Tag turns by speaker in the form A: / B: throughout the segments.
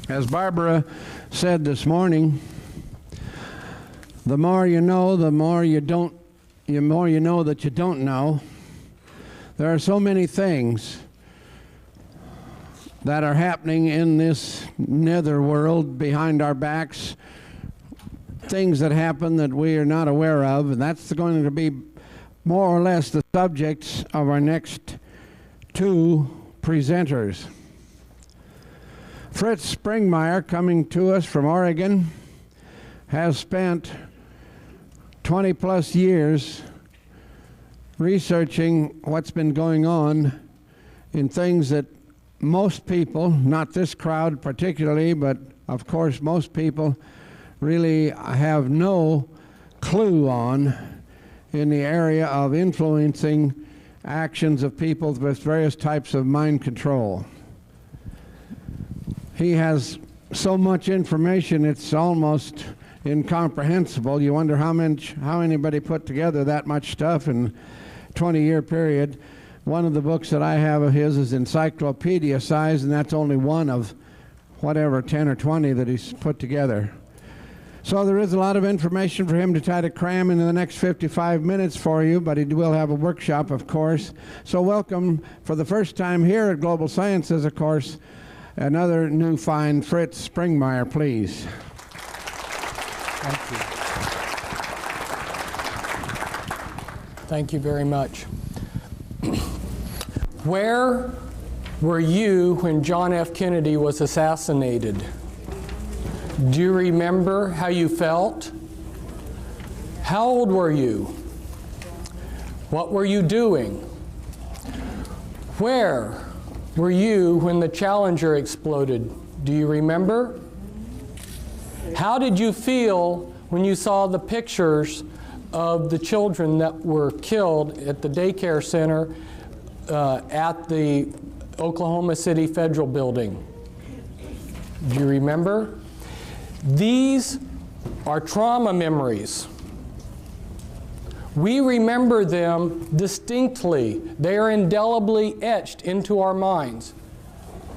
A: As Barbara said this morning, the more you know, the more you don't, the more you know that you don't know. There are so many things that are happening in this nether world behind our backs, things that happen that we are not aware of, and that's going to be more or less the subjects of our next two presenters. Fritz Springmeier, coming to us from Oregon, has spent 20 plus years researching what's been going on in things that most people, not this crowd particularly, but of course most people really have no clue on in the area of influencing actions of people with various types of mind control. He has so much information it's almost incomprehensible. You wonder how anybody put together that much stuff in a 20-year period. One of the books that I have of his is encyclopedia size, and that's only one of whatever 10 or 20 that he's put together. So there is a lot of information for him to try to cram into the next 55 minutes for you, but he will have a workshop, of course. So welcome for the first time here at Global Sciences, of course, another new find, Fritz Springmeier, please.
B: Thank you. Thank you very much. Where were you when John F. Kennedy was assassinated? Do you remember how you felt? How old were you? What were you doing? Where were you when the Challenger exploded? Do you remember? How did you feel when you saw the pictures of the children that were killed at the daycare center at the Oklahoma City Federal Building? Do you remember? These are trauma memories. We remember them distinctly. They are indelibly etched into our minds.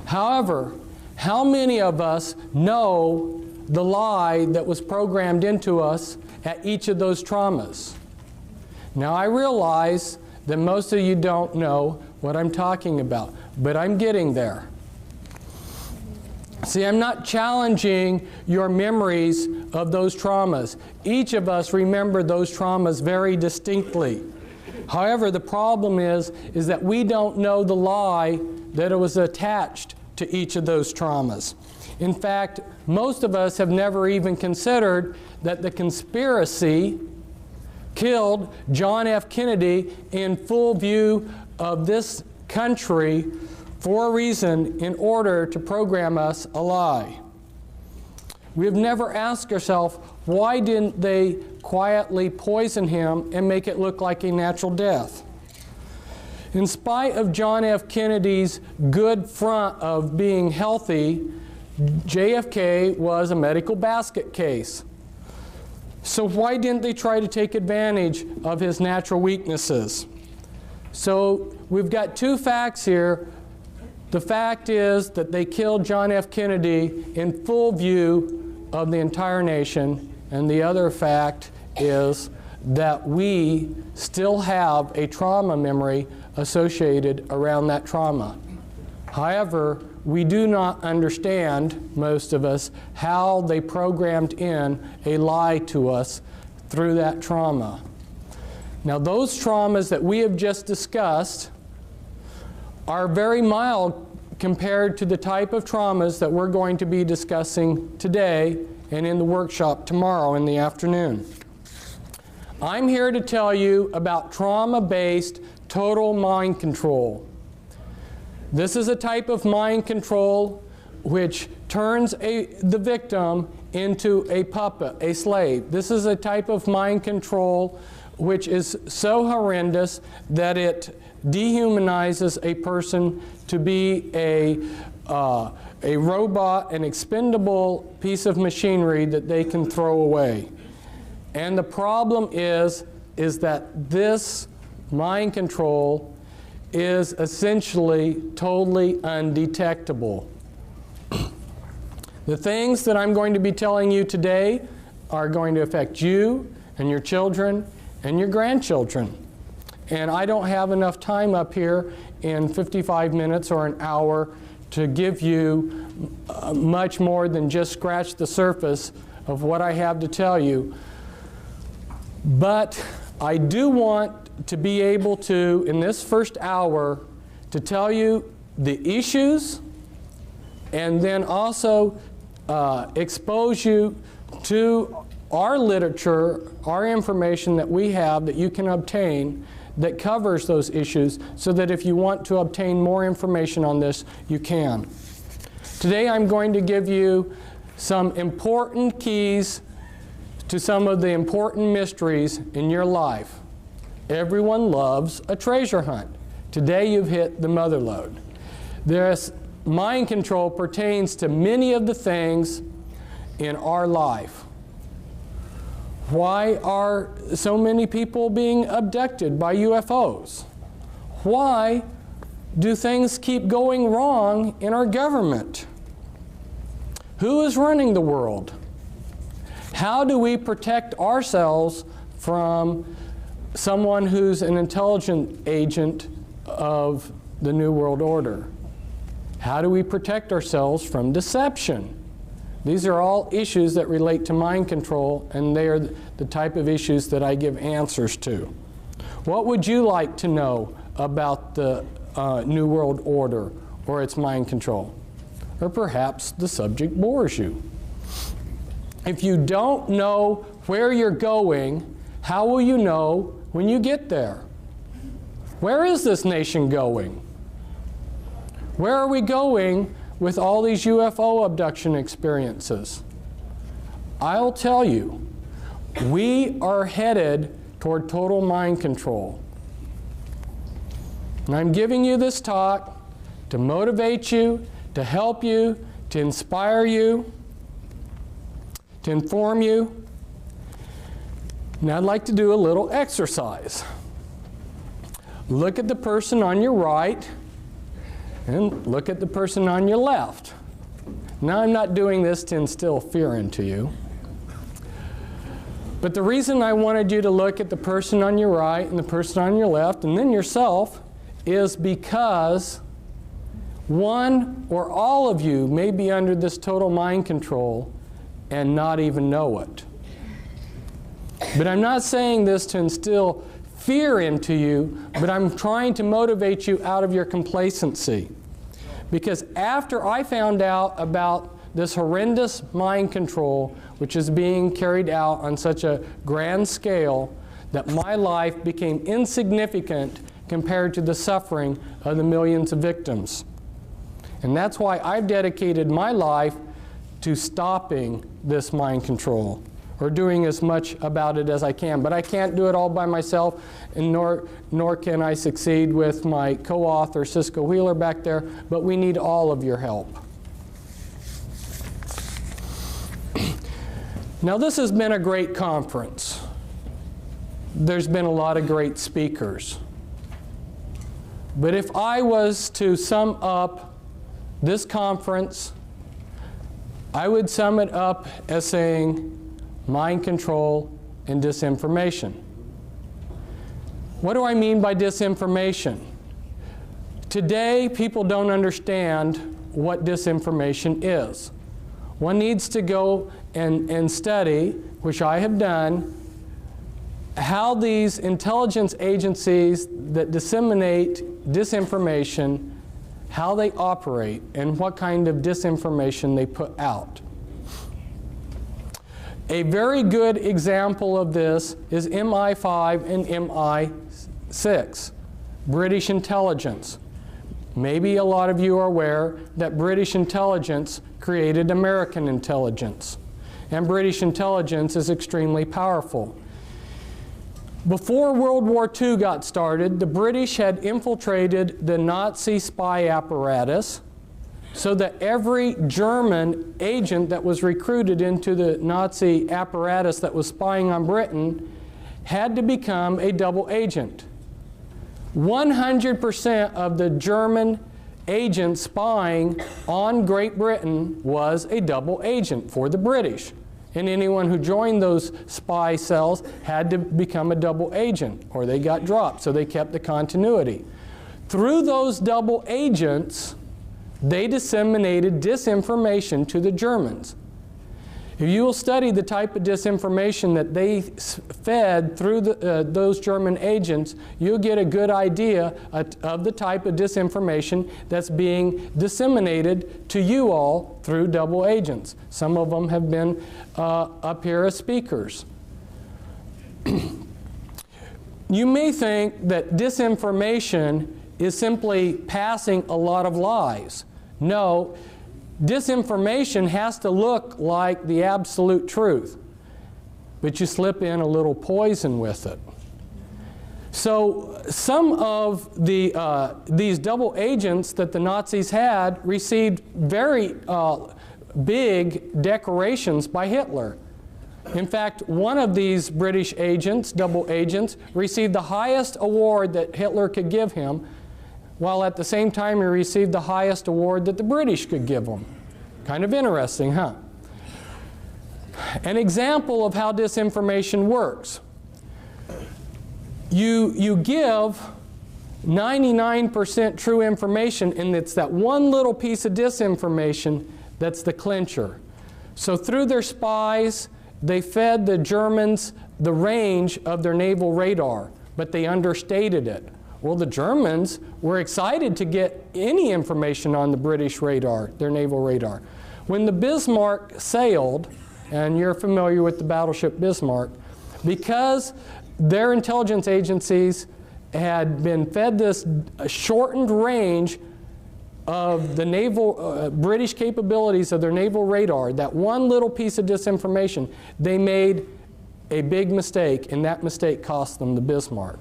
B: However, how many of us know the lie that was programmed into us at each of those traumas? Now, I realize that most of you don't know what I'm talking about, but I'm getting there. See, I'm not challenging your memories of those traumas. Each of us remember those traumas very distinctly. However, the problem is that we don't know the lie that it was attached to each of those traumas. In fact, most of us have never even considered that the conspiracy killed John F. Kennedy in full view of this country for a reason, in order to program us a lie. We have never asked ourselves, why didn't they quietly poison him and make it look like a natural death? In spite of John F. Kennedy's good front of being healthy, JFK was a medical basket case. So why didn't they try to take advantage of his natural weaknesses? So we've got two facts here. The fact is that they killed John F. Kennedy in full view of the entire nation, and the other fact is that we still have a trauma memory associated around that trauma. However, we do not understand, most of us, how they programmed in a lie to us through that trauma. Now, those traumas that we have just discussed are very mild compared to the type of traumas that we're going to be discussing today and in the workshop tomorrow in the afternoon. I'm here to tell you about trauma-based total mind control. This is a type of mind control which turns the victim into a puppet, a slave. This is a type of mind control which is so horrendous that it dehumanizes a person to be a robot, an expendable piece of machinery that they can throw away. And the problem is that this mind control is essentially totally undetectable. The things that I'm going to be telling you today are going to affect you and your children and your grandchildren. And I don't have enough time up here in 55 minutes or an hour to give you much more than just scratch the surface of what I have to tell you. But I do want to be able to, in this first hour, to tell you the issues and then also expose you to our literature, our information that we have that you can obtain that covers those issues, so that if you want to obtain more information on this, you can. Today I'm going to give you some important keys to some of the important mysteries in your life. Everyone loves a treasure hunt. Today you've hit the mother lode. This mind control pertains to many of the things in our life. Why are so many people being abducted by UFOs? Why do things keep going wrong in our government? Who is running the world? How do we protect ourselves from someone who's an intelligent agent of the New World Order? How do we protect ourselves from deception? These are all issues that relate to mind control, and they are the type of issues that I give answers to. What would you like to know about the New World Order or its mind control? Or perhaps the subject bores you. If you don't know where you're going, how will you know when you get there? Where is this nation going? Where are we going with all these UFO abduction experiences? I'll tell you, we are headed toward total mind control. And I'm giving you this talk to motivate you, to help you, to inspire you, to inform you. And I'd like to do a little exercise. Look at the person on your right and look at the person on your left. Now, I'm not doing this to instill fear into you. But the reason I wanted you to look at the person on your right and the person on your left and then yourself is because one or all of you may be under this total mind control and not even know it. But I'm not saying this to instill fear into you, but I'm trying to motivate you out of your complacency. Because after I found out about this horrendous mind control, which is being carried out on such a grand scale, that my life became insignificant compared to the suffering of the millions of victims. And that's why I've dedicated my life to stopping this mind control, or doing as much about it as I can. But I can't do it all by myself, and nor can I succeed with my co-author, Cisco Wheeler, back there, but we need all of your help. Now, this has been a great conference. There's been a lot of great speakers. But if I was to sum up this conference, I would sum it up as saying mind control and disinformation. What do I mean by disinformation? Today, people don't understand what disinformation is. One needs to go and study, which I have done, how these intelligence agencies that disseminate disinformation, how they operate, and what kind of disinformation they put out. A very good example of this is MI5 and MI6, British intelligence. Maybe a lot of you are aware that British intelligence created American intelligence. And British intelligence is extremely powerful. Before World War II got started, the British had infiltrated the Nazi spy apparatus so that every German agent that was recruited into the Nazi apparatus that was spying on Britain had to become a double agent. 100% of the German agent spying on Great Britain was a double agent for the British. And anyone who joined those spy cells had to become a double agent, or they got dropped, so they kept the continuity. Through those double agents, they disseminated disinformation to the Germans. If you will study the type of disinformation that they fed through those German agents, you'll get a good idea of the type of disinformation that's being disseminated to you all through double agents. Some of them have been up here as speakers. You may think that disinformation is simply passing a lot of lies. No. Disinformation has to look like the absolute truth, but you slip in a little poison with it. So some of these double agents that the Nazis had received very big decorations by Hitler. In fact, one of these British agents, double agents, received the highest award that Hitler could give him, while at the same time he received the highest award that the British could give him. Kind of interesting, huh? An example of how disinformation works. You give 99% true information, and it's that one little piece of disinformation that's the clincher. So through their spies, they fed the Germans the range of their naval radar, but they understated it. Well, the Germans were excited to get any information on the British radar, their naval radar. When the Bismarck sailed, and you're familiar with the battleship Bismarck, because their intelligence agencies had been fed this shortened range of the naval, British capabilities of their naval radar, that one little piece of disinformation, they made a big mistake, and that mistake cost them the Bismarck.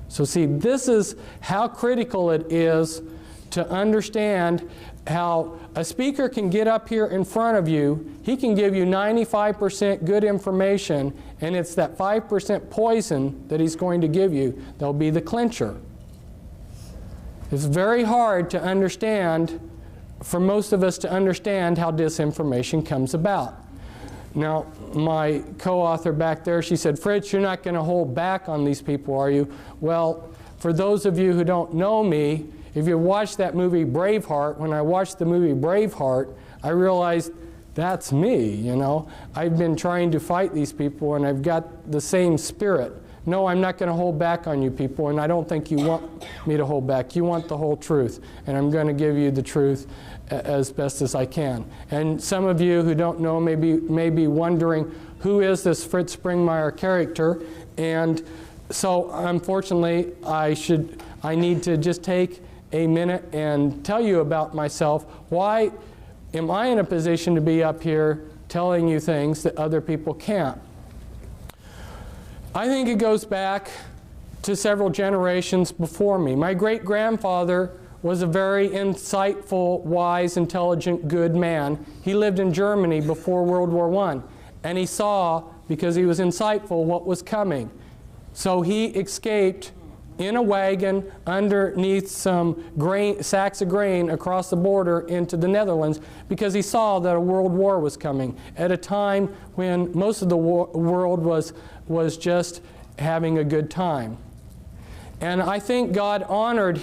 B: So see, this is how critical it is to understand how a speaker can get up here in front of you, he can give you 95% good information, and it's that 5% poison that he's going to give you that'll be the clincher. It's very hard to understand, for most of us to understand how disinformation comes about. Now, my co-author back there, she said, "Fritz, you're not going to hold back on these people, are you?" Well, for those of you who don't know me, if you watched that movie Braveheart, when I watched the movie Braveheart, I realized that's me, you know. I've been trying to fight these people, and I've got the same spirit. No, I'm not going to hold back on you people, and I don't think you want me to hold back. You want the whole truth, and I'm going to give you the truth as best as I can. And some of you who don't know may be wondering, who is this Fritz Springmeier character? And so, unfortunately, I need to just take a minute and tell you about myself. Why am I in a position to be up here telling you things that other people can't? I think it goes back to several generations before me. My great-grandfather was a very insightful, wise, intelligent, good man. He lived in Germany before World War I, and he saw, because he was insightful, what was coming. So he escaped in a wagon underneath some sacks of grain across the border into the Netherlands, because he saw that a world war was coming at a time when most of the world was just having a good time. And I think God honored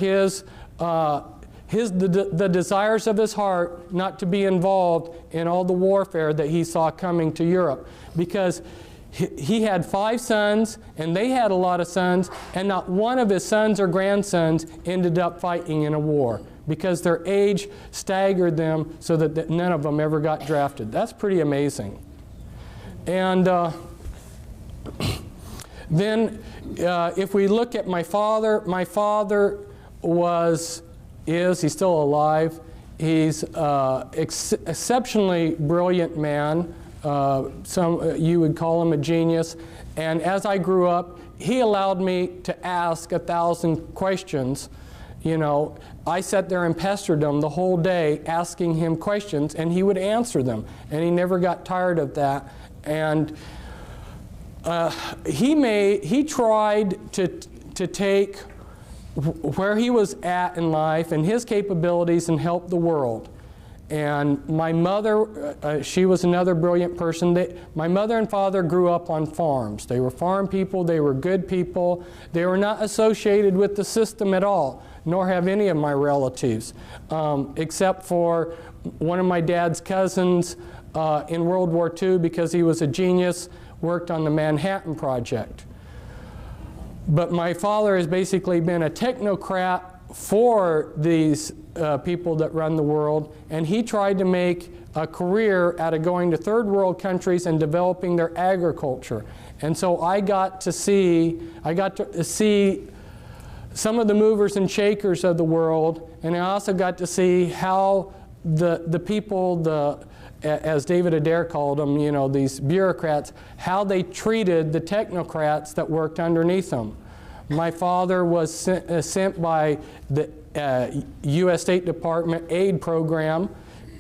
B: the desires of his heart not to be involved in all the warfare that he saw coming to Europe, because he had 5 sons, and they had a lot of sons, and not one of his sons or grandsons ended up fighting in a war, because their age staggered them so that none of them ever got drafted. That's pretty amazing. And then if we look at my father he's still alive. He's exceptionally brilliant man. You would call him a genius. And as I grew up, he allowed me to ask 1,000 questions. You know, I sat there and pestered him the whole day asking him questions, and he would answer them. And he never got tired of that. And he tried to take where he was at in life and his capabilities and help the world. And my mother, she was another brilliant person. My mother and father grew up on farms. They were farm people. They were good people. They were not associated with the system at all, nor have any of my relatives, except for one of my dad's cousins in World War II, because he was a genius, worked on the Manhattan Project. But my father has basically been a technocrat for these people that run the world, and he tried to make a career out of going to third world countries and developing their agriculture. And so I got to see some of the movers and shakers of the world, and I also got to see how the people, as David Adair called them, you know, these bureaucrats, how they treated the technocrats that worked underneath them. My father was sent by the U.S. State Department aid program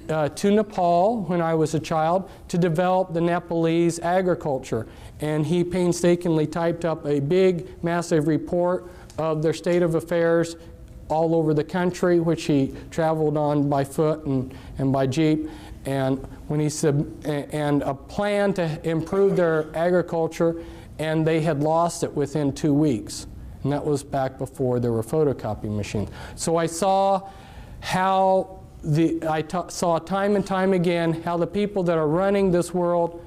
B: to Nepal when I was a child to develop the Nepalese agriculture. And he painstakingly typed up a big, massive report of their state of affairs all over the country, which he traveled on by foot and by jeep. And when he and a plan to improve their agriculture, and they had lost it within 2 weeks. And that was back before there were photocopy machines. So I saw how saw time and time again how the people that are running this world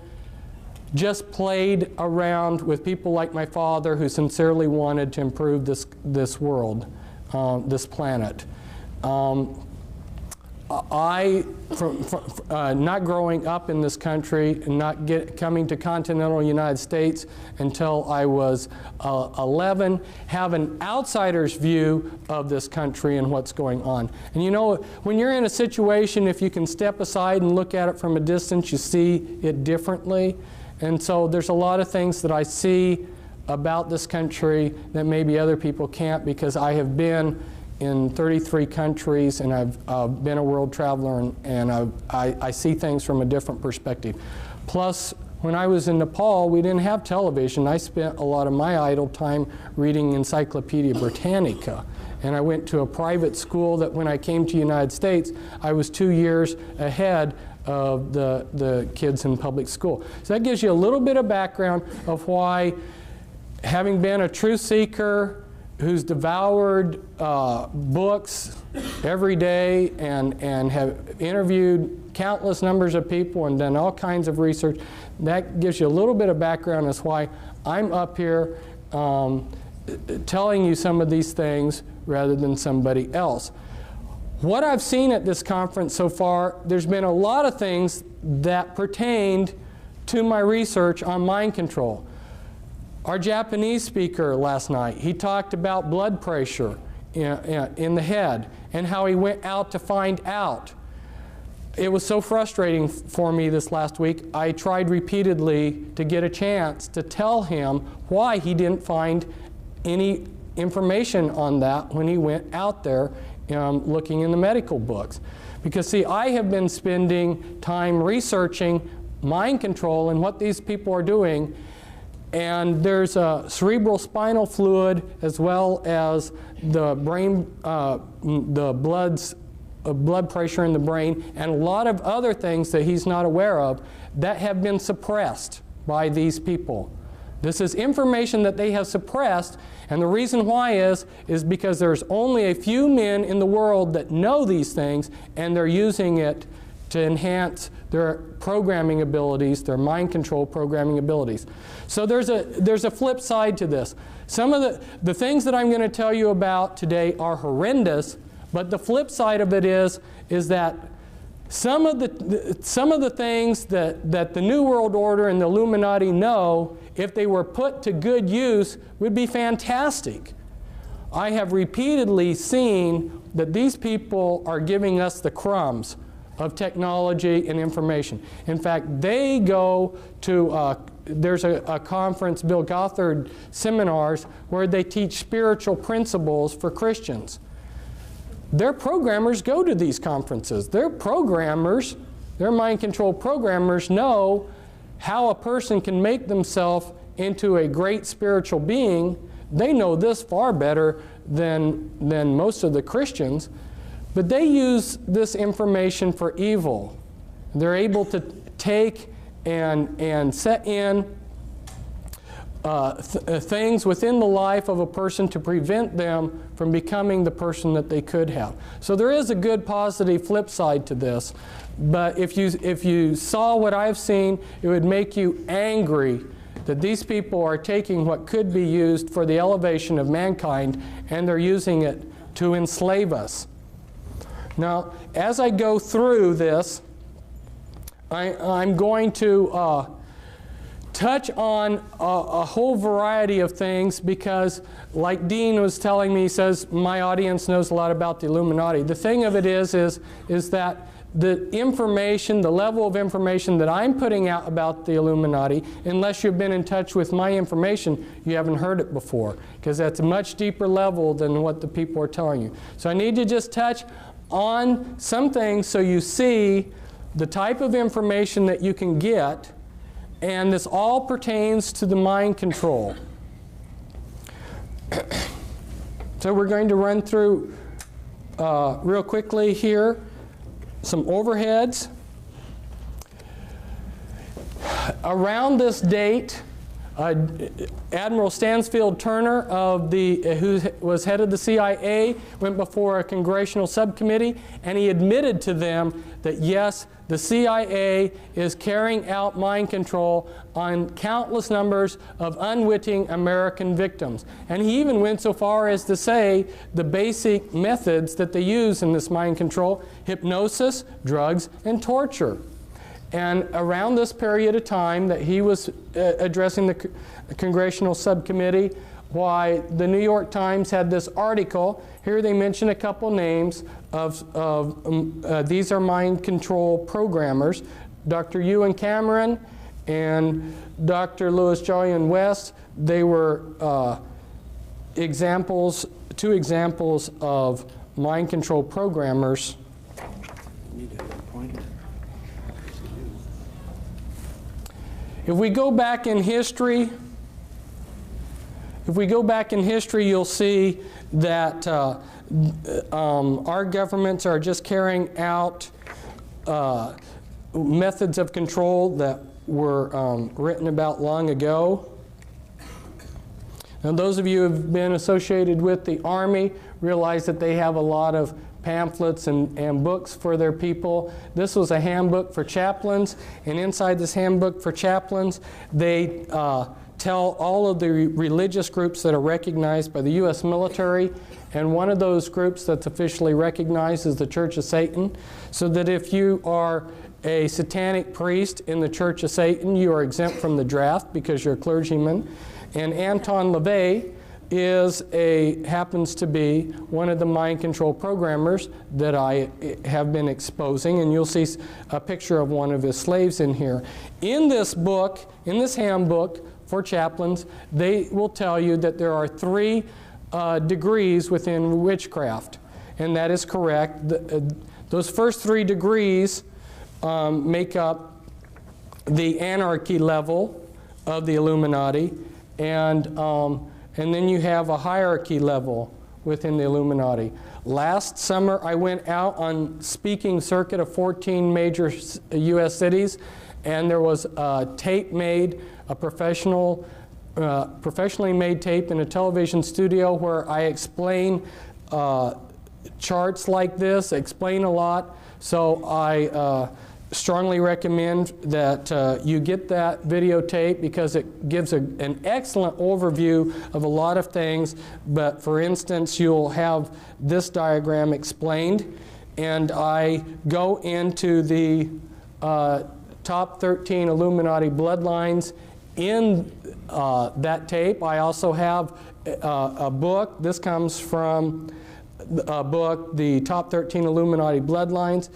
B: just played around with people like my father, who sincerely wanted to improve this world, this planet. Not growing up in this country and not coming to continental United States until I was 11, have an outsider's view of this country and what's going on. And you know, when you're in a situation, if you can step aside and look at it from a distance, you see it differently. And so there's a lot of things that I see about this country that maybe other people can't, because I have been in 33 countries, and I've been a world traveler, and I see things from a different perspective. Plus, when I was in Nepal, we didn't have television. I spent a lot of my idle time reading Encyclopedia Britannica. And I went to a private school that when I came to the United States, I was 2 years ahead of the kids in public school. So that gives you a little bit of background of why, having been a truth seeker who's devoured books every day and have interviewed countless numbers of people and done all kinds of research, that gives you a little bit of background as why I'm up here telling you some of these things rather than somebody else. What I've seen at this conference so far, there's been a lot of things that pertained to my research on mind control. Our Japanese speaker last night, he talked about blood pressure in the head and how he went out to find out. It was so frustrating for me this last week. I tried repeatedly to get a chance to tell him why he didn't find any information on that when he went out there looking in the medical books. Because see, I have been spending time researching mind control and what these people are doing. And there's a cerebral spinal fluid, as well as the brain, the blood pressure in the brain, and a lot of other things that he's not aware of that have been suppressed by these people. This is information that they have suppressed, and the reason why is because there's only a few men in the world that know these things, and they're using it to enhance their programming abilities, their mind control programming abilities. So there's a flip side to this. Some of the things that I'm going to tell you about today are horrendous, but the flip side of it is that some of the things that the New World Order and the Illuminati know, if they were put to good use, would be fantastic. I have repeatedly seen that these people are giving us the crumbs of technology and information. In fact, they go to, there's a conference, Bill Gothard seminars, where they teach spiritual principles for Christians. Their programmers go to these conferences. Their programmers, their mind control programmers, know how a person can make themselves into a great spiritual being. They know this far better than most of the Christians, but they use this information for evil. They're able to take and set in things within the life of a person to prevent them from becoming the person that they could have. So there is a good positive flip side to this, but if you saw what I've seen, it would make you angry that these people are taking what could be used for the elevation of mankind and they're using it to enslave us. Now, as I go through this, I'm going to touch on a whole variety of things because, like Dean was telling me, he says, my audience knows a lot about the Illuminati. The thing of it is that the information, the level of information that I'm putting out about the Illuminati, unless you've been in touch with my information, you haven't heard it before, because that's a much deeper level than what the people are telling you. So I need to just touch on some things so you see the type of information that you can get, and this all pertains to the mind control. So we're going to run through real quickly here some overheads. Around this date, Admiral Stansfield Turner, who was head of the CIA, went before a congressional subcommittee, and he admitted to them that yes, the CIA is carrying out mind control on countless numbers of unwitting American victims. And he even went so far as to say the basic methods that they use in this mind control: hypnosis, drugs, and torture. And around this period of time that he was addressing the congressional subcommittee, why the New York Times had this article. Here they mention a couple names of these are mind control programmers, Dr. Ewan Cameron and Dr. Louis Jolyon West. They were two examples of mind control programmers. If we go back in history, you'll see that our governments are just carrying out methods of control that were written about long ago. Now, those of you who have been associated with the Army realize that they have a lot of pamphlets and books for their people. This was a handbook for chaplains, and inside this handbook for chaplains, they tell all of the religious groups that are recognized by the U.S. military, and one of those groups that's officially recognized is the Church of Satan, so that if you are a satanic priest in the Church of Satan, you are exempt from the draft because you're a clergyman. And Anton LaVey happens to be one of the mind control programmers that I have been exposing, and you'll see a picture of one of his slaves in here. In this book, in this handbook for chaplains, they will tell you that there are 3 degrees within witchcraft, and that is correct. Those first 3 degrees make up the anarchy level of the Illuminati, and then you have a hierarchy level within the Illuminati. Last summer, I went out on speaking circuit of 14 major U.S. cities, and there was a tape made, a professionally made tape in a television studio where I explain charts like this, explain a lot. So I strongly recommend that you get that videotape because it gives an excellent overview of a lot of things. But for instance, you'll have this diagram explained, and I go into the top 13 Illuminati bloodlines in that tape. I also have a book. This comes from a book, The Top 13 Illuminati Bloodlines.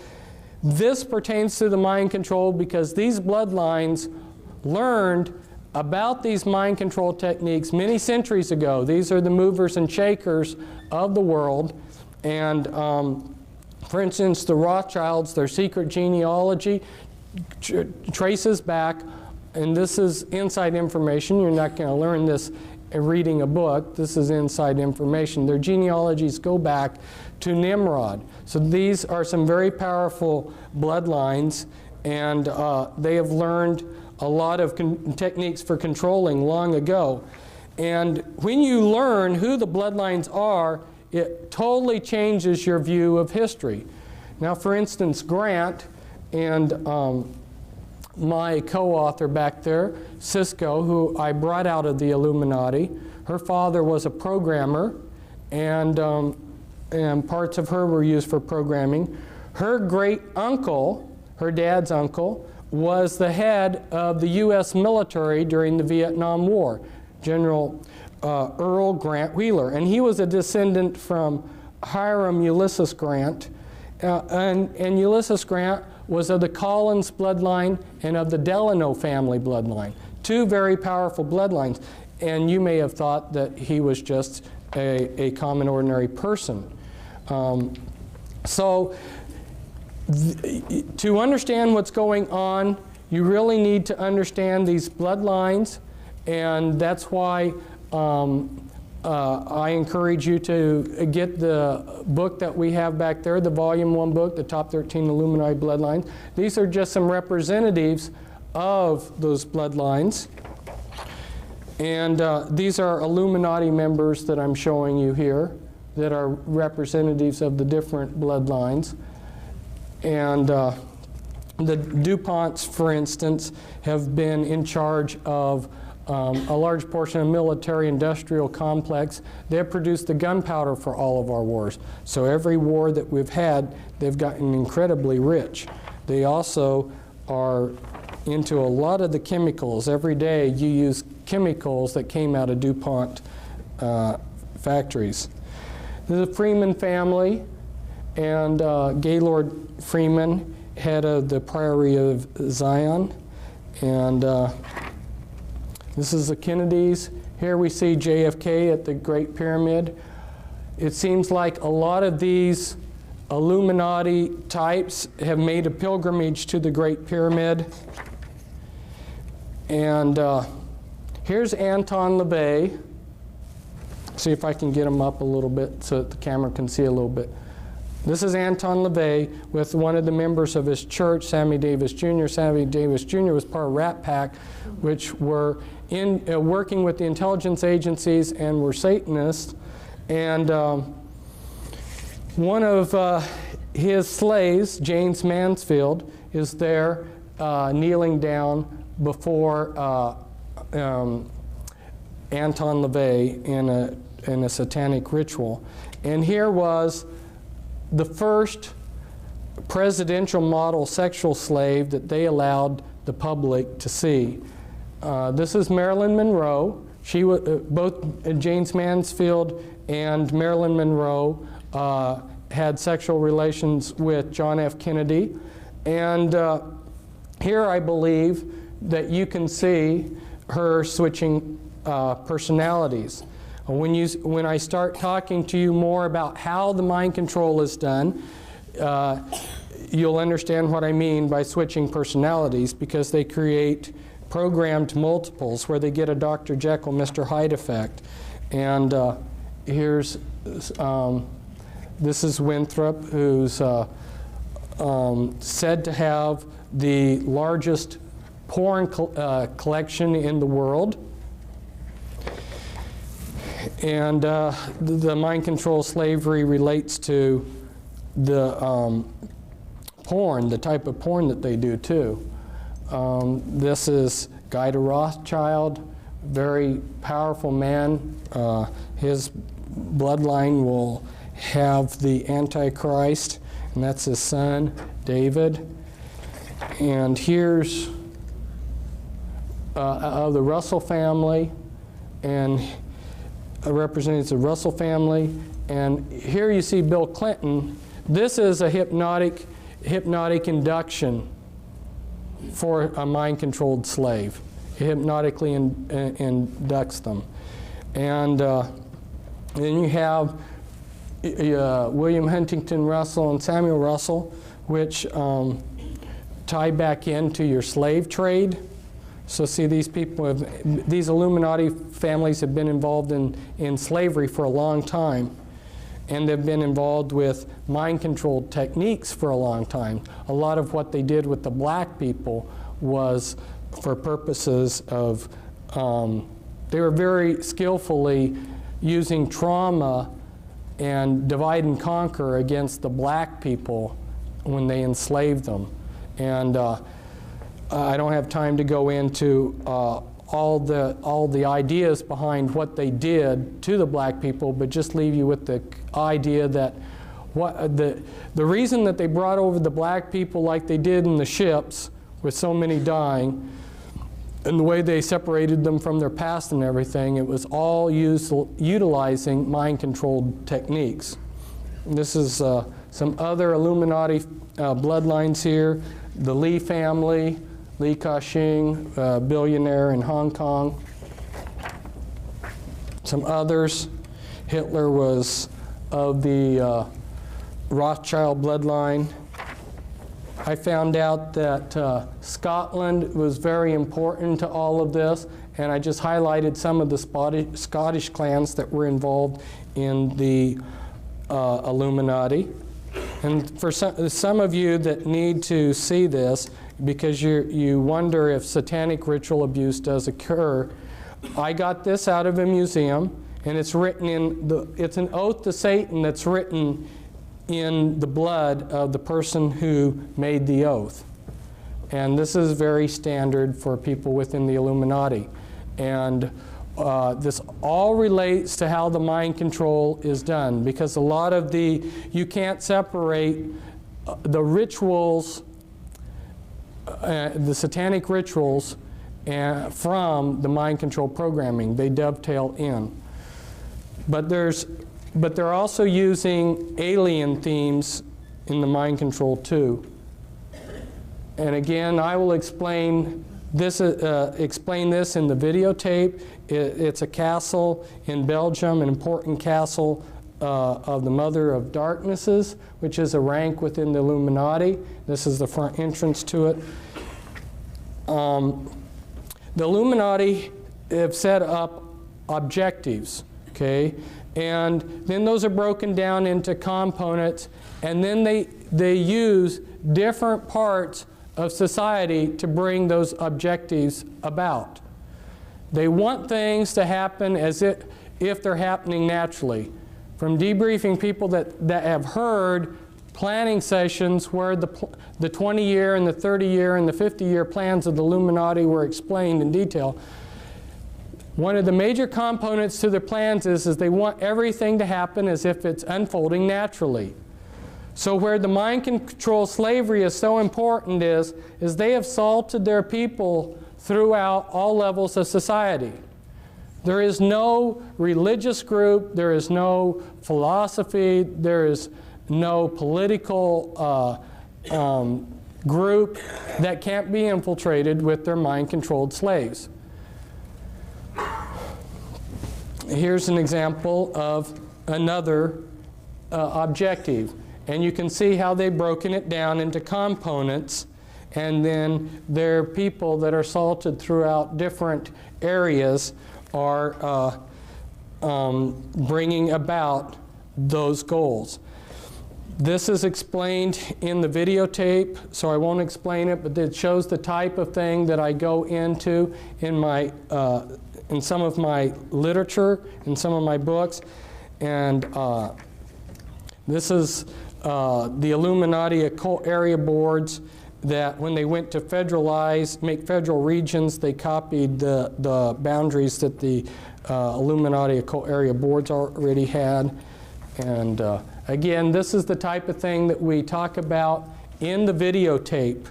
B: This pertains to the mind control because these bloodlines learned about these mind control techniques many centuries ago. These are the movers and shakers of the world. And for instance, the Rothschilds, their secret genealogy traces back, and this is inside information. You're not going to learn this reading a book. This is inside information. Their genealogies go back to Nimrod. So these are some very powerful bloodlines, and they have learned a lot of techniques for controlling long ago. And when you learn who the bloodlines are, it totally changes your view of history. Now, for instance, Grant and my co-author back there, Cisco, who I brought out of the Illuminati, her father was a programmer, and parts of her were used for programming. Her great uncle, her dad's uncle, was the head of the U.S. military during the Vietnam War, General Earl Grant Wheeler, and he was a descendant from Hiram Ulysses Grant, and Ulysses Grant was of the Collins bloodline and of the Delano family bloodline. Two very powerful bloodlines, and you may have thought that he was just a common ordinary person. To understand what's going on, you really need to understand these bloodlines, and that's why I encourage you to get the book that we have back there, the Volume 1 book, the Top 13 Illuminati Bloodlines. These are just some representatives of those bloodlines. And these are Illuminati members that I'm showing you here that are representatives of the different bloodlines. And the DuPonts, for instance, have been in charge of a large portion of military-industrial complex. They have produced the gunpowder for all of our wars. So every war that we've had, they've gotten incredibly rich. They also are into a lot of the chemicals. Every day you use chemicals that came out of DuPont factories. The Freeman family and Gaylord Freeman, head of the Priory of Zion. And this is the Kennedys. Here we see JFK at the Great Pyramid. It seems like a lot of these Illuminati types have made a pilgrimage to the Great Pyramid. And here's Anton LaVey. See if I can get him up a little bit so that the camera can see a little bit. This is Anton LaVey with one of the members of his church, Sammy Davis Jr. Sammy Davis Jr. was part of Rat Pack, which were working with the intelligence agencies and were Satanists. And one of his slaves, James Mansfield, is there kneeling down before Anton LaVey in a satanic ritual. And here was the first presidential model sexual slave that they allowed the public to see. This is Marilyn Monroe. She both James Mansfield and Marilyn Monroe had sexual relations with John F. Kennedy. And here I believe that you can see her switching personalities. When I start talking to you more about how the mind control is done, you'll understand what I mean by switching personalities, because they create programmed multiples where they get a Dr. Jekyll, Mr. Hyde effect. And here's, this is Winthrop, who's said to have the largest porn collection in the world. And the mind control slavery relates to the porn, the type of porn that they do too. This is Guy de Rothschild, very powerful man. His bloodline will have the Antichrist, and that's his son, David. And here's of the Russell family, and represents the Russell family. And here you see Bill Clinton. This is a hypnotic induction for a mind-controlled slave. It hypnotically inducts them. And then you have William Huntington Russell and Samuel Russell, which tie back into your slave trade. So see, these people these Illuminati families have been involved in slavery for a long time. And they've been involved with mind control techniques for a long time. A lot of what they did with the black people was for purposes of, they were very skillfully using trauma and divide and conquer against the black people when they enslaved them. And I don't have time to go into all the ideas behind what they did to the black people, but just leave you with the idea that the reason that they brought over the black people like they did in the ships, with so many dying, and the way they separated them from their past and everything, it was all utilizing mind-controlled techniques. And this is some other Illuminati bloodlines here. The Lee family, Li Ka-shing, billionaire in Hong Kong. Some others. Hitler was of the Rothschild bloodline. I found out that Scotland was very important to all of this, and I just highlighted some of the Scottish clans that were involved in the Illuminati. And for some of you that need to see this, because you wonder if satanic ritual abuse does occur, I got this out of a museum, and it's written it's an oath to Satan that's written in the blood of the person who made the oath. And this is very standard for people within the Illuminati. And this all relates to how the mind control is done, because a lot of you can't separate the rituals, the satanic rituals, from the mind control programming. They dovetail in. But they're also using alien themes in the mind control too. And again, I will explain this in the videotape. It's a castle in Belgium, an important castle of the Mother of Darknesses, which is a rank within the Illuminati. This is the front entrance to it. The Illuminati have set up objectives, okay? And then those are broken down into components, and then they use different parts of society to bring those objectives about. They want things to happen as if they're happening naturally. From debriefing people that have heard planning sessions where the 20-year and the 30-year and the 50-year plans of the Illuminati were explained in detail, one of the major components to their plans is they want everything to happen as if it's unfolding naturally. So where the mind control slavery is so important is they have salted their people throughout all levels of society. There is no religious group, there is no philosophy, there is no political group that can't be infiltrated with their mind-controlled slaves. Here's an example of another objective. And you can see how they've broken it down into components, and then their people that are salted throughout different areas are bringing about those goals. This is explained in the videotape, so I won't explain it, but it shows the type of thing that I go into in some of my literature, in some of my books. And this is the Illuminati occult area boards that when they went to make federal regions, they copied the boundaries that the Illuminati occult area boards already had. And again, this is the type of thing that we talk about in the videotape.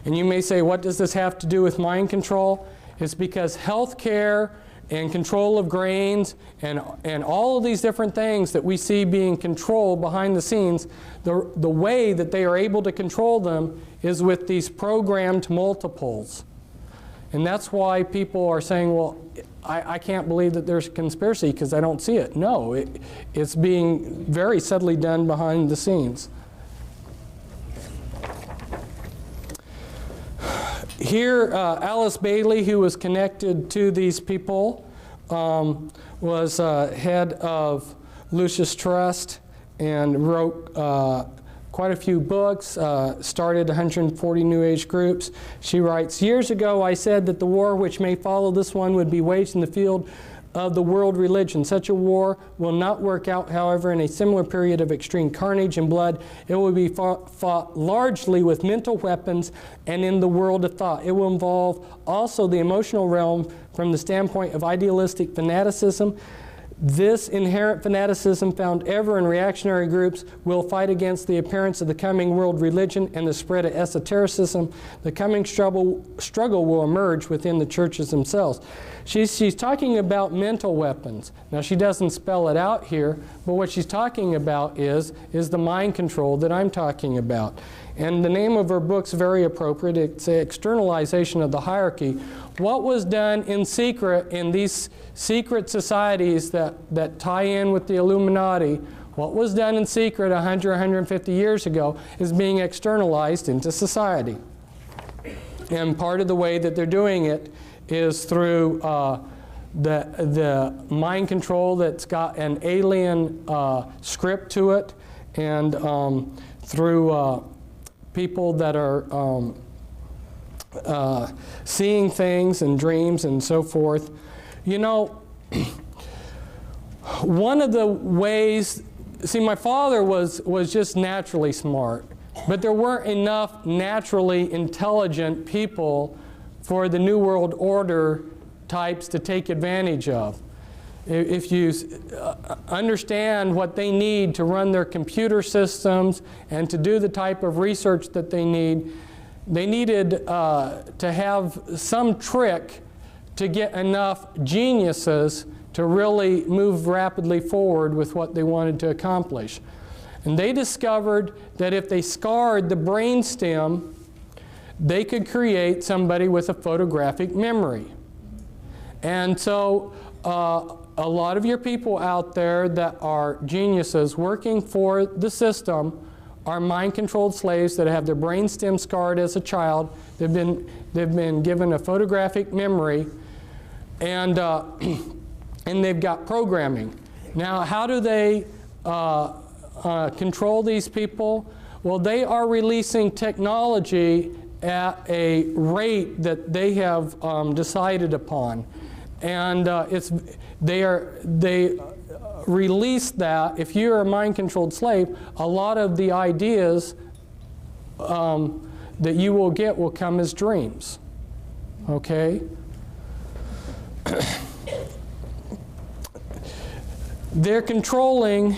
B: And you may say, what does this have to do with mind control? It's because healthcare and control of grains and all of these different things that we see being controlled behind the scenes, the way that they are able to control them is with these programmed multiples. And that's why people are saying, well, I can't believe that there's a conspiracy because I don't see it. No, it's being very subtly done behind the scenes. Here, Alice Bailey, who was connected to these people, was head of Lucis Trust and wrote quite a few books, started 140 New Age groups. She writes, "Years ago I said that the war which may follow this one would be waged in the field of the world religion. Such a war will not work out, however, in a similar period of extreme carnage and blood. It will be fought largely with mental weapons and in the world of thought. It will involve also the emotional realm from the standpoint of idealistic fanaticism. This inherent fanaticism found ever in reactionary groups will fight against the appearance of the coming world religion and the spread of esotericism. The coming struggle will emerge within the churches themselves." She's talking about mental weapons. Now, she doesn't spell it out here, but what she's talking about is the mind control that I'm talking about. And the name of her book's very appropriate. It's an externalization of the hierarchy. What was done in secret in these secret societies that tie in with the Illuminati, what was done in secret 100, 150 years ago is being externalized into society. And part of the way that they're doing it is through the mind control that's got an alien script to it, and through people that are seeing things and dreams and so forth. You know, one of the ways, see, my father was just naturally smart, but there weren't enough naturally intelligent people for the New World Order types to take advantage of. If you understand what they need to run their computer systems and to do the type of research that they need, they needed to have some trick to get enough geniuses to really move rapidly forward with what they wanted to accomplish. And they discovered that if they scarred the brainstem, they could create somebody with a photographic memory. And so a lot of your people out there that are geniuses working for the system are mind-controlled slaves that have their brainstem scarred as a child. They've been given a photographic memory, and they've got programming. Now, how do they control these people? Well, they are releasing technology at a rate that they have decided upon, and they release that. If you're a mind-controlled slave, a lot of the ideas that you will get will come as dreams. Okay? They're controlling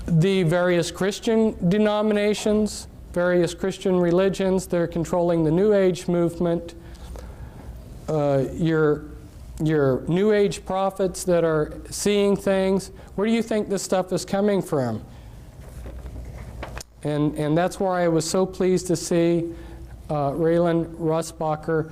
B: the various Christian denominations, various Christian religions. They're controlling the New Age movement. Your New Age prophets that are seeing things. Where do you think this stuff is coming from? And that's why I was so pleased to see Raylan Russbacher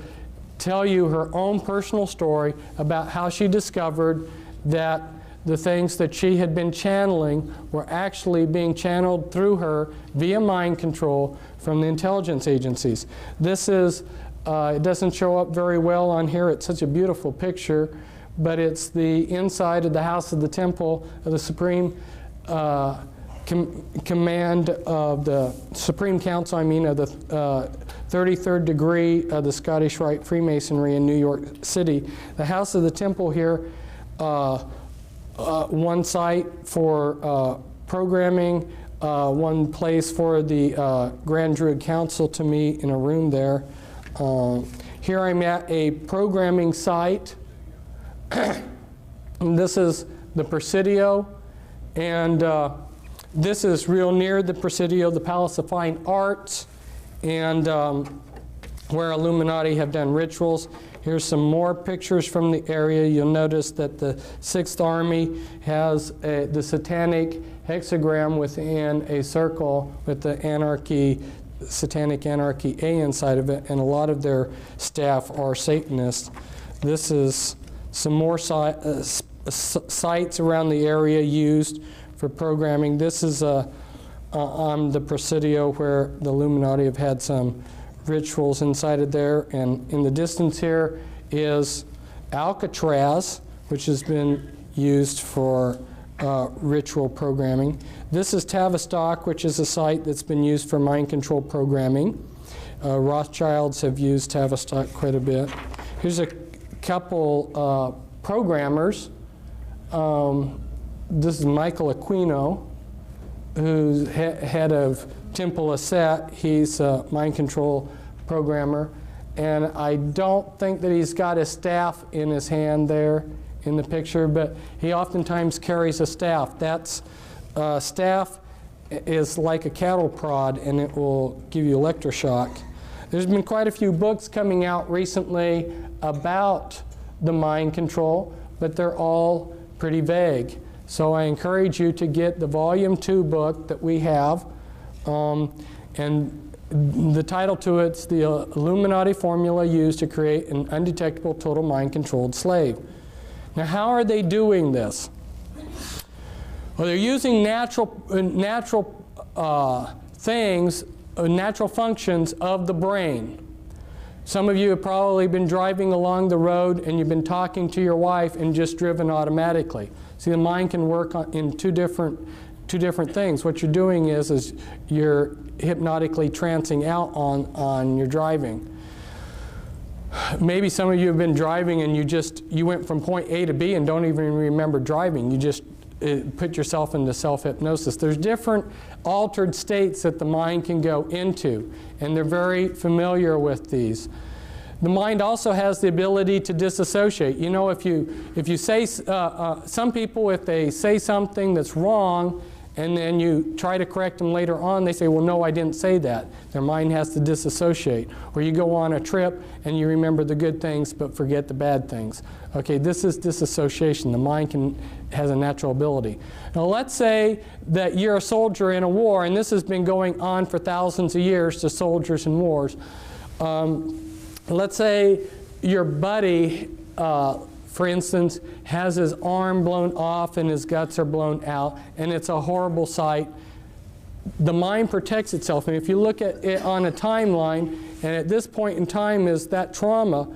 B: tell you her own personal story about how she discovered that the things that she had been channeling were actually being channeled through her via mind control from the intelligence agencies. This is, it doesn't show up very well on here. It's such a beautiful picture, but it's the inside of the House of the Temple of the Supreme Command of the Supreme Council, of the 33rd degree of the Scottish Rite Freemasonry in New York City. The House of the Temple here, one site for programming, one place for the Grand Druid Council to meet in a room there. Here I'm at a programming site. And this is the Presidio, and this is real near the Presidio, the Palace of Fine Arts, and where Illuminati have done rituals. Here's some more pictures from the area. You'll notice that the 6th Army has the satanic hexagram within a circle with the anarchy, satanic anarchy A inside of it, and a lot of their staff are Satanists. This is some more sites around the area used for programming. This is on the Presidio where the Illuminati have had some rituals inside of there. And in the distance here is Alcatraz, which has been used for ritual programming. This is Tavistock, which is a site that's been used for mind control programming. Rothschilds have used Tavistock quite a bit. Here's a couple programmers. This is Michael Aquino, who's head of Temple Asset. He's a mind control programmer. And I don't think that he's got his staff in his hand there in the picture, but he oftentimes carries a staff. That's staff is like a cattle prod, and it will give you electroshock. There's been quite a few books coming out recently about the mind control, but they're all pretty vague. So I encourage you to get the Volume 2 book that we have, and the title to it's The Illuminati Formula Used to Create an Undetectable Total Mind-Controlled Slave. Now, how are they doing this? Well, they're using natural things, natural functions of the brain. Some of you have probably been driving along the road and you've been talking to your wife and just driven automatically. See, the mind can work in two different things. What you're doing is you're hypnotically trancing out on your driving. Maybe some of you have been driving and you went from point A to B and don't even remember driving. You just put yourself into self-hypnosis. There's different altered states that the mind can go into, and they're very familiar with these. The mind also has the ability to disassociate. You know, if you say, some people, if they say something that's wrong, and then you try to correct them later on, they say, well, no, I didn't say that. Their mind has to disassociate. Or you go on a trip and you remember the good things but forget the bad things. Okay, this is disassociation. The mind has a natural ability. Now let's say that you're a soldier in a war, and this has been going on for thousands of years to soldiers in wars. Let's say your buddy, for instance, has his arm blown off and his guts are blown out, and it's a horrible sight. The mind protects itself, and if you look at it on a timeline, and at this point in time is that trauma,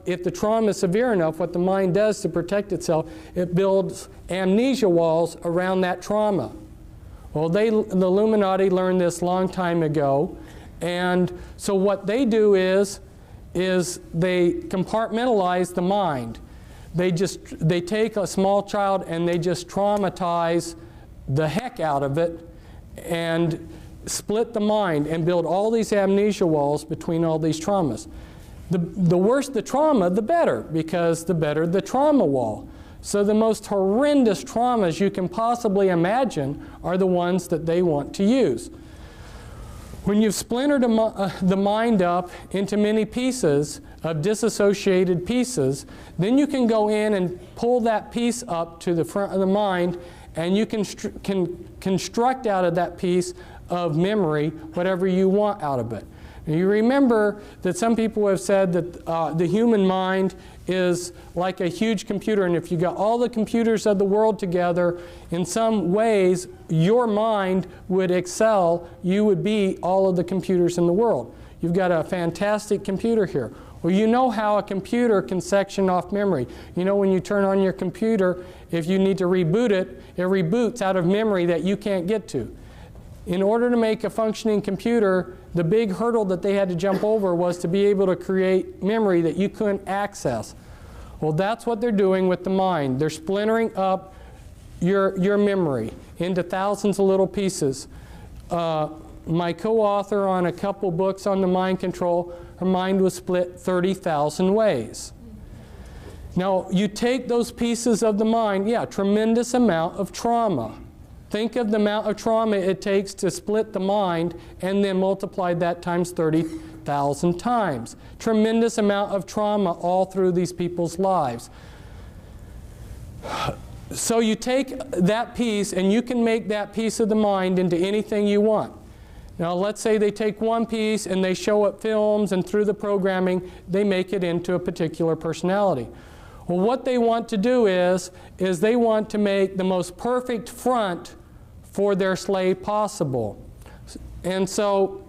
B: if the trauma is severe enough, what the mind does to protect itself, it builds amnesia walls around that trauma. Well, the Illuminati learned this long time ago, and so what they do is they compartmentalize the mind. They take a small child and they just traumatize the heck out of it and split the mind and build all these amnesia walls between all these traumas. The worse the trauma, the better, because the better the trauma wall. So the most horrendous traumas you can possibly imagine are the ones that they want to use. When you've splintered the mind up into many pieces of disassociated pieces, then you can go in and pull that piece up to the front of the mind, and you can construct out of that piece of memory whatever you want out of it. Now, you remember that some people have said that the human mind is like a huge computer, and if you got all the computers of the world together, in some ways your mind would excel. You would be all of the computers in the world. You've got a fantastic computer here. Well, you know how a computer can section off memory. You know when you turn on your computer, if you need to reboot it, it reboots out of memory that you can't get to. In order to make a functioning computer, the big hurdle that they had to jump over was to be able to create memory that you couldn't access. Well, that's what they're doing with the mind. They're splintering up your memory into thousands of little pieces. My co-author on a couple books on the mind control, her mind was split 30,000 ways. Now, you take those pieces of the mind, yeah, tremendous amount of trauma. Think of the amount of trauma it takes to split the mind and then multiply that times 30,000 times. Tremendous amount of trauma all through these people's lives. So you take that piece and you can make that piece of the mind into anything you want. Now let's say they take one piece and they show it films, and through the programming they make it into a particular personality. Well, what they want to do is they want to make the most perfect front for their slave possible. And so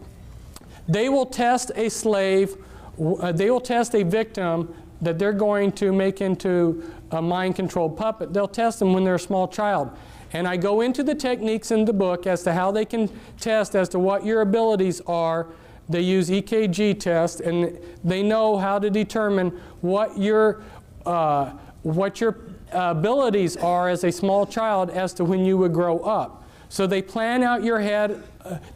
B: They will test a slave, they will test a victim that they're going to make into a mind-controlled puppet. They'll test them when they're a small child. And I go into the techniques in the book as to how they can test as to what your abilities are. They use EKG tests, and they know how to determine what your abilities are as a small child as to when you would grow up. So they plan out your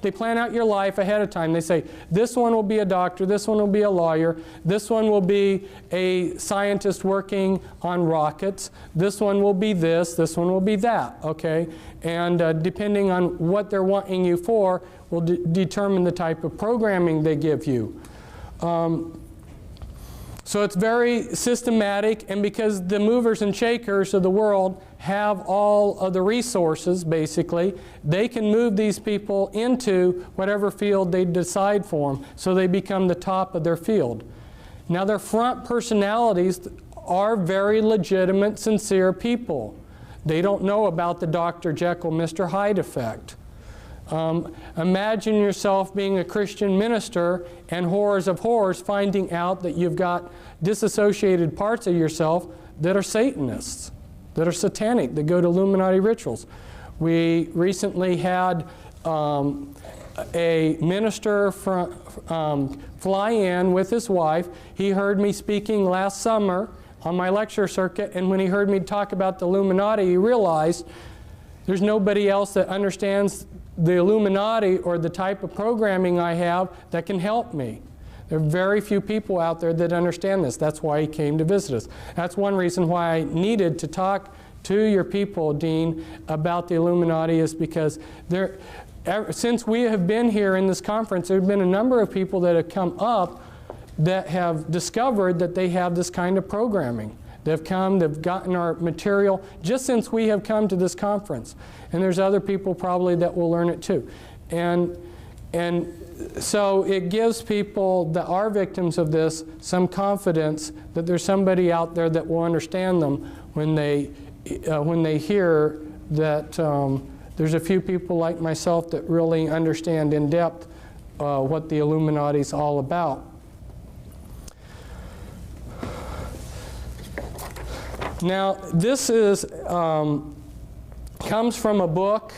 B: they plan out your life ahead of time. They say, this one will be a doctor, this one will be a lawyer, this one will be a scientist working on rockets, this one will be this one will be that, okay? And depending on what they're wanting you for will determine the type of programming they give you. So it's very systematic, and because the movers and shakers of the world have all of the resources, basically, they can move these people into whatever field they decide for them, so they become the top of their field. Now, their front personalities are very legitimate, sincere people. They don't know about the Dr. Jekyll, Mr. Hyde effect. Imagine yourself being a Christian minister and horrors of horrors finding out that you've got disassociated parts of yourself that are Satanists, that are satanic, that go to Illuminati rituals. We recently had a minister fly in with his wife. He heard me speaking last summer on my lecture circuit, and when he heard me talk about the Illuminati, he realized there's nobody else that understands the Illuminati or the type of programming I have that can help me. There are very few people out there that understand this. That's why he came to visit us. That's one reason why I needed to talk to your people, Dean, about the Illuminati, is because since we have been here in this conference, there have been a number of people that have come up that have discovered that they have this kind of programming. They've come, they've gotten our material just since we have come to this conference. And there's other people probably that will learn it too. And so it gives people that are victims of this some confidence that there's somebody out there that will understand them when they hear that there's a few people like myself that really understand in depth what the Illuminati is all about. Now, this is comes from a book.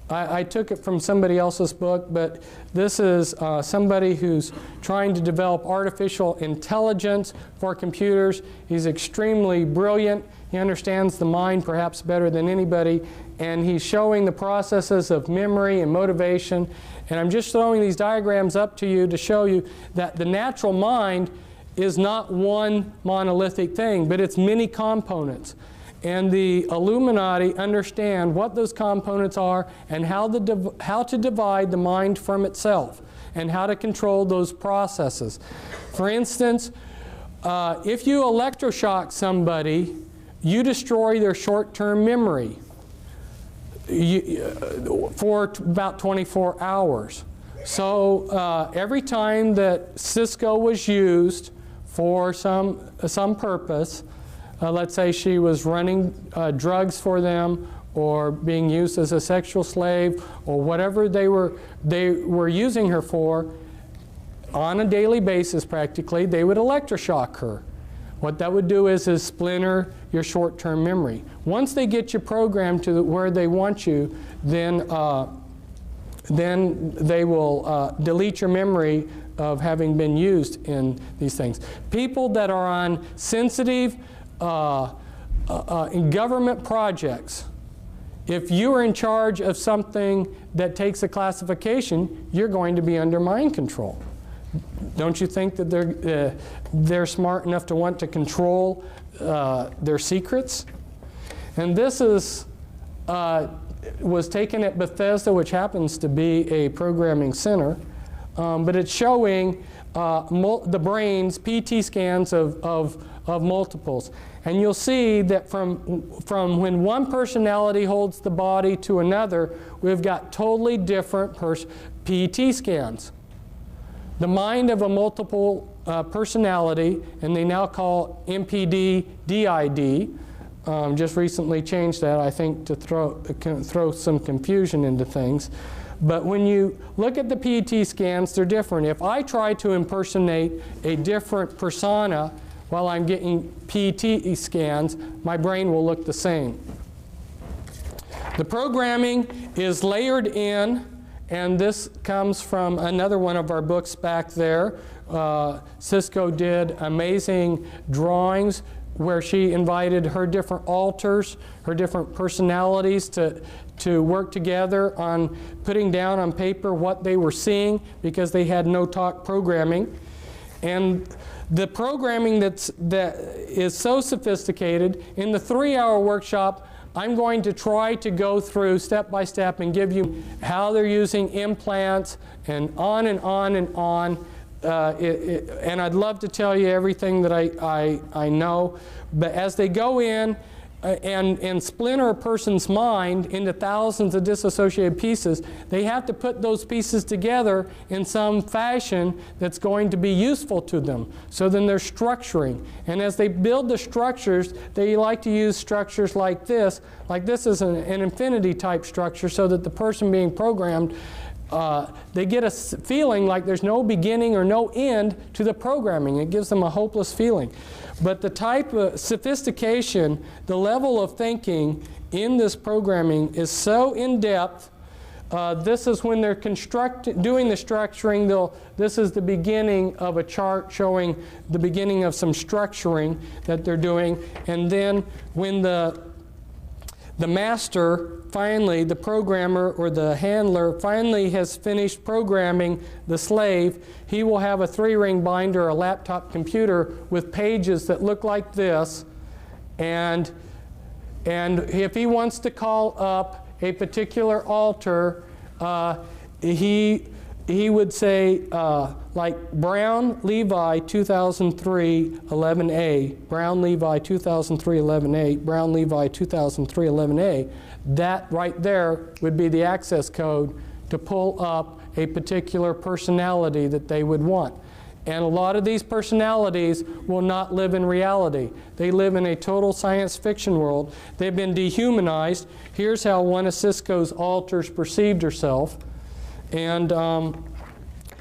B: I took it from somebody else's book, but this is somebody who's trying to develop artificial intelligence for computers. He's extremely brilliant. He understands the mind perhaps better than anybody, and he's showing the processes of memory and motivation. And I'm just throwing these diagrams up to you to show you that the natural mind is not one monolithic thing, but it's many components. And the Illuminati understand what those components are and how to divide the mind from itself and how to control those processes. For instance, if you electroshock somebody, you destroy their short-term memory for about 24 hours. So every time that Cisco was used for some purpose, let's say she was running drugs for them or being used as a sexual slave or whatever they were using her for, on a daily basis practically, they would electroshock her. What that would do is splinter your short-term memory. Once they get you programmed to where they want you, then they will delete your memory of having been used in these things. People that are on sensitive in government projects, if you are in charge of something that takes a classification, you're going to be under mind control. Don't you think that they're smart enough to want to control their secrets? And this was taken at Bethesda, which happens to be a programming center, but it's showing the brain's PT scans of multiples. And you'll see that from when one personality holds the body to another, we've got totally different PET scans. The mind of a multiple personality, and they now call MPD DID, just recently changed that, I think, to throw some confusion into things. But when you look at the PET scans, they're different. If I try to impersonate a different persona while I'm getting PET scans, my brain will look the same. The programming is layered in, and this comes from another one of our books back there. Cisco did amazing drawings where she invited her different alters, her different personalities to work together on putting down on paper what they were seeing, because they had no talk programming. And the programming that is so sophisticated, in the 3-hour workshop, I'm going to try to go through step by step and give you how they're using implants and on and on and on. And I'd love to tell you everything that I know, but as they go in and splinter a person's mind into thousands of disassociated pieces, they have to put those pieces together in some fashion that's going to be useful to them. So then they're structuring. And as they build the structures, they like to use structures like this. Like this is an infinity type structure, so that the person being programmed, they get a feeling like there's no beginning or no end to the programming. It gives them a hopeless feeling. But the type of sophistication, the level of thinking in this programming is so in-depth. This is when they're doing the structuring. This is the beginning of a chart showing the beginning of some structuring that they're doing. And then when the master finally, the programmer or the handler finally has finished programming the slave, he will have a 3-ring binder, a laptop computer with pages that look like this. And if he wants to call up a particular altar, he would say, like Brown Levi 2003 11A, Brown Levi 2003 11A, Brown Levi 2003 11A. That right there would be the access code to pull up a particular personality that they would want. And a lot of these personalities will not live in reality. They live in a total science fiction world. They've been dehumanized. Here's how one of Cisco's alters perceived herself. And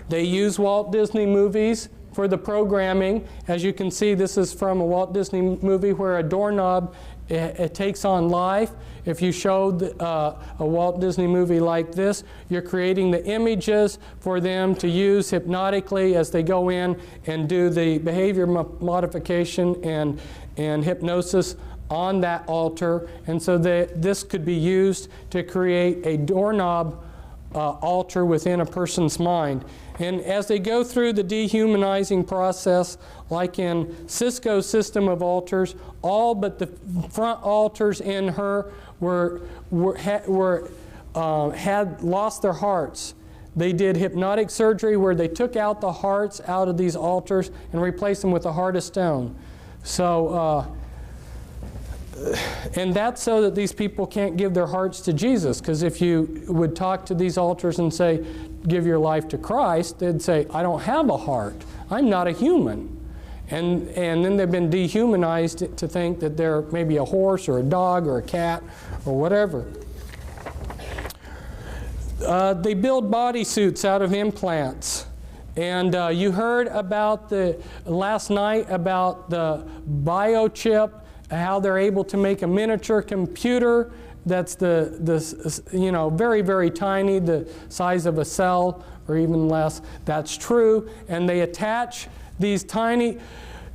B: they use Walt Disney movies for the programming. As you can see, this is from a Walt Disney movie where a doorknob it takes on life. If you showed a Walt Disney movie like this, you're creating the images for them to use hypnotically as they go in and do the behavior modification and hypnosis on that altar. And so this could be used to create a doorknob altar within a person's mind. And as they go through the dehumanizing process, like in Cisco's system of altars, all but the front altars in her had lost their hearts. They did hypnotic surgery where they took out the hearts out of these altars and replaced them with a heart of stone. So, and that's so that these people can't give their hearts to Jesus, because if you would talk to these altars and say, give your life to Christ, they'd say, I don't have a heart. I'm not a human. And then they've been dehumanized to think that they're maybe a horse or a dog or a cat or whatever. They build bodysuits out of implants. And you heard about last night about the biochip, how they're able to make a miniature computer that's very, very tiny, the size of a cell or even less. That's true. And they attach these tiny,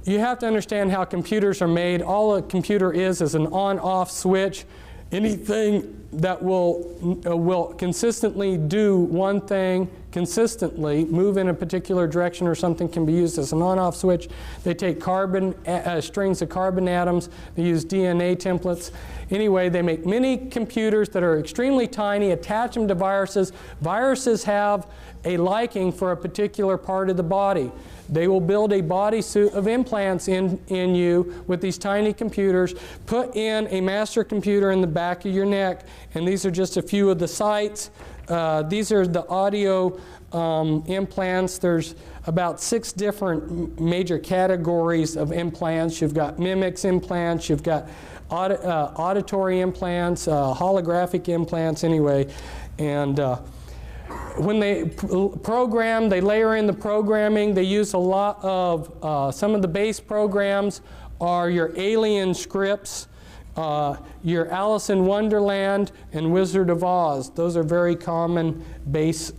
B: you have to understand how computers are made. All a computer is an on-off switch. Anything that will consistently do one thing consistently, move in a particular direction or something, can be used as an on-off switch. They take strings of carbon atoms. They use DNA templates. Anyway, they make mini computers that are extremely tiny, attach them to viruses. Viruses have a liking for a particular part of the body. They will build a bodysuit of implants in you with these tiny computers, put in a master computer in the back of your neck, and these are just a few of the sites. These are the audio implants. There's about 6 different major categories of implants. You've got mimics implants, you've got auditory implants, holographic implants anyway, and when they program, they layer in the programming. They use a lot of, some of the base programs are your Alien scripts, your Alice in Wonderland and Wizard of Oz. Those are very common base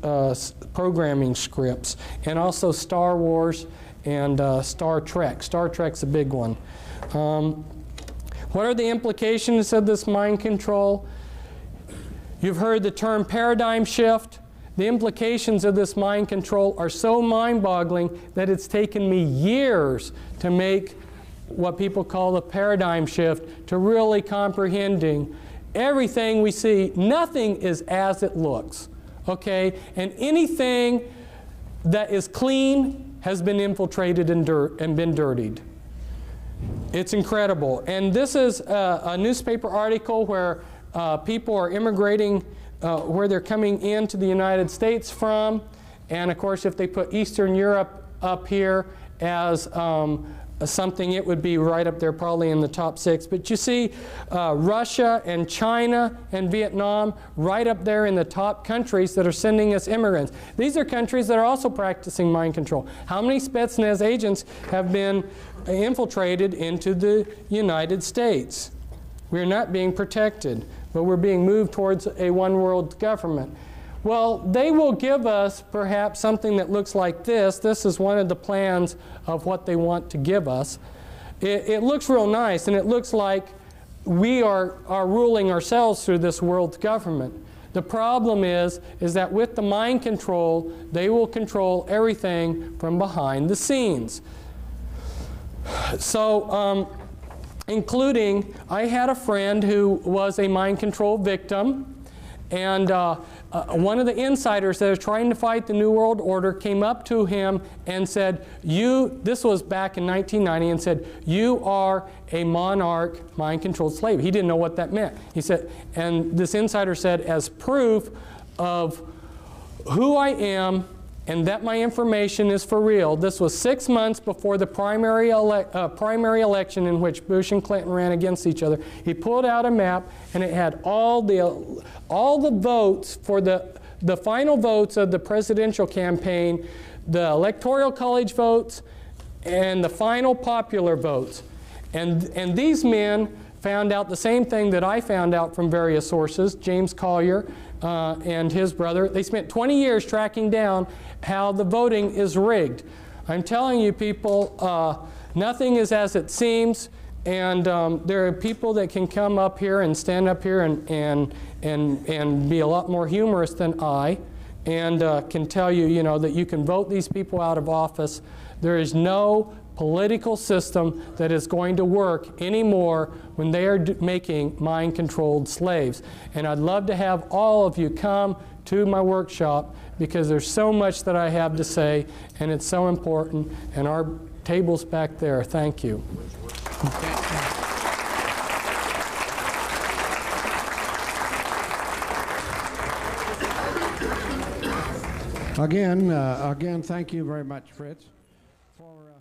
B: programming scripts. And also Star Wars and Star Trek. Star Trek's a big one. What are the implications of this mind control? You've heard the term paradigm shift. The implications of this mind control are so mind-boggling that it's taken me years to make what people call the paradigm shift, to really comprehending everything we see. Nothing is as it looks, okay? And anything that is clean has been infiltrated and been dirtied. It's incredible. And this is a newspaper article where people are immigrating, where they're coming into the United States from. And of course, if they put Eastern Europe up here as something, it would be right up there probably in the top 6. But you see Russia and China and Vietnam right up there in the top countries that are sending us immigrants. These are countries that are also practicing mind control. How many Spetsnaz agents have been infiltrated into the United States? We're not being protected, but we're being moved towards a one-world government. Well, they will give us perhaps something that looks like this. This is one of the plans of what they want to give us. It looks real nice, and it looks like we are ruling ourselves through this world government. The problem is that with the mind control, they will control everything from behind the scenes. So, including, I had a friend who was a mind control victim, and one of the insiders that are trying to fight the New World Order came up to him and said, this was back in 1990, and said, you are a monarch mind-controlled slave. He didn't know what that meant. He said, and this insider said, as proof of who I am and that my information is for real. This was 6 months before the primary election in which Bush and Clinton ran against each other. He pulled out a map, and it had all the votes for the final votes of the presidential campaign, the electoral college votes, and the final popular votes. And these men found out the same thing that I found out from various sources, James Collier and his brother. They spent 20 years tracking down how the voting is rigged. I'm telling you, people, nothing is as it seems, and there are people that can come up here and stand up here and be a lot more humorous than I, and can tell you, that you can vote these people out of office. There is no political system that is going to work anymore when they are making mind-controlled slaves. And I'd love to have all of you come to my workshop, because there's so much that I have to say, and it's so important, and our table's back there. Thank you.
A: Again, thank you very much, Fritz, for